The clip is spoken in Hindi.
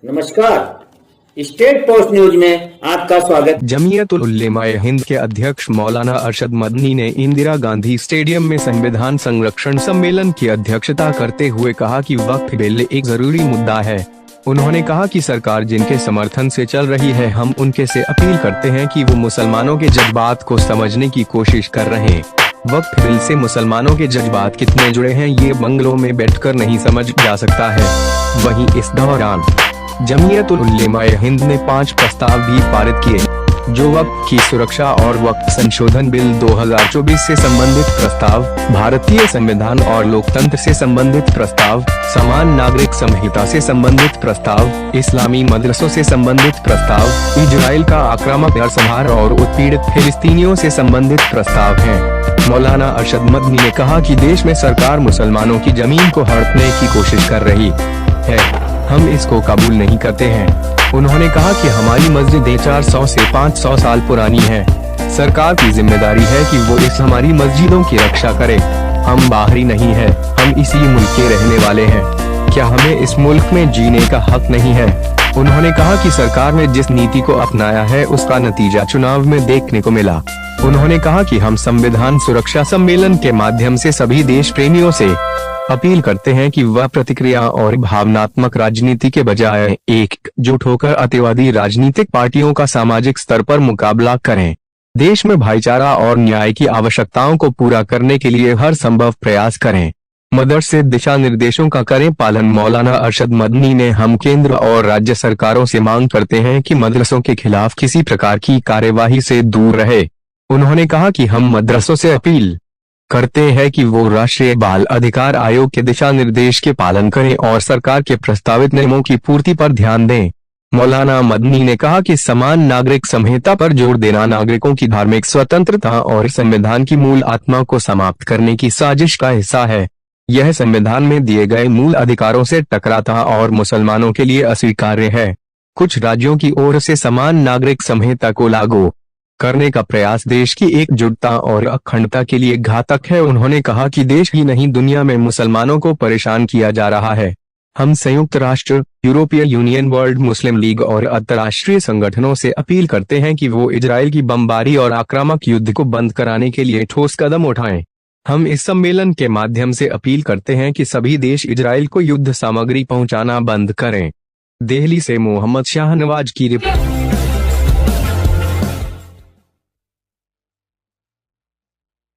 नमस्कार। स्टेट पोस्ट न्यूज में आपका स्वागत। जमीयतुल उलेमा-ए हिंद के अध्यक्ष मौलाना अरशद मदनी ने इंदिरा गांधी स्टेडियम में संविधान संरक्षण सम्मेलन की अध्यक्षता करते हुए कहा कि वक्फ बिल एक जरूरी मुद्दा है। उन्होंने कहा कि सरकार जिनके समर्थन से चल रही है, हम उनके से अपील करते हैं कि वो मुसलमानों के जज्बात को समझने की कोशिश कर रहे हैं। वक्फ बिल से मुसलमानों के जज्बात कितने जुड़े हैं ये बंगलों में बैठकर नहीं समझ जा सकता है। वहीं इस दौरान जमीयतुल उलेमा-ए हिंद ने 5 प्रस्ताव भी पारित किए, जो वक्फ की सुरक्षा और वक्फ संशोधन बिल 2024 से संबंधित प्रस्ताव, भारतीय संविधान और लोकतंत्र से संबंधित प्रस्ताव, समान नागरिक संहिता से संबंधित प्रस्ताव, इस्लामी मदरसों से संबंधित प्रस्ताव, इजराइल का आक्रामक नरसंहार और उत्पीड़ित फिलिस्तीनियों से संबंधित प्रस्ताव हैं। मौलाना अरशद मदनी ने कहा कि देश में सरकार मुसलमानों की जमीन को हड़पने की कोशिश कर रही है, हम इसको कबूल नहीं करते हैं। उन्होंने कहा कि हमारी मस्जिदें 400 से 500 साल पुरानी हैं। सरकार की जिम्मेदारी है कि वो इस हमारी मस्जिदों की रक्षा करे। हम बाहरी नहीं है, हम इसी मुल्क के रहने वाले हैं। क्या हमें इस मुल्क में जीने का हक नहीं है? उन्होंने कहा कि सरकार ने जिस नीति को अपनाया है उसका नतीजा चुनाव में देखने को मिला। उन्होंने कहा कि हम संविधान सुरक्षा सम्मेलन के माध्यम से सभी देश प्रेमियों से अपील करते हैं कि वह प्रतिक्रिया और भावनात्मक राजनीति के बजाय एकजुट होकर अतिवादी राजनीतिक पार्टियों का सामाजिक स्तर पर मुकाबला करें। देश में भाईचारा और न्याय की आवश्यकताओं को पूरा करने के लिए हर संभव प्रयास करें। मदरसे दिशा निर्देशों का करें पालन। मौलाना अरशद मदनी ने हम केंद्र और राज्य सरकारों से मांग करते हैं कि मदरसों के खिलाफ किसी प्रकार की कार्यवाही से दूर रहे। उन्होंने कहा कि हम मदरसों से अपील करते हैं कि वो राष्ट्रीय बाल अधिकार आयोग के दिशा निर्देश के पालन करें और सरकार के प्रस्तावित नियमों की पूर्ति पर ध्यान दें। मौलाना मदनी ने कहा कि समान नागरिक संहिता पर जोर देना नागरिकों की धार्मिक स्वतंत्रता और संविधान की मूल आत्मा को समाप्त करने की साजिश का हिस्सा है। यह संविधान में दिए गए मूल अधिकारों से टकराता और मुसलमानों के लिए अस्वीकार्य है। कुछ राज्यों की ओर से समान नागरिक संहिता को लागू करने का प्रयास देश की एकजुटता और अखंडता के लिए घातक है। उन्होंने कहा कि देश ही नहीं दुनिया में मुसलमानों को परेशान किया जा रहा है। हम संयुक्त राष्ट्र, यूरोपीय यूनियन, वर्ल्ड मुस्लिम लीग और अंतर्राष्ट्रीय संगठनों से अपील करते हैं कि वो इजराइल की बमबारी और आक्रामक युद्ध को बंद कराने के लिए ठोस कदम उठाएं। हम इस सम्मेलन के माध्यम से अपील करते हैं कि सभी देश इजराइल को युद्ध सामग्री पहुंचाना बंद करें। दिल्ली से मोहम्मद शाहनवाज की रिपोर्ट।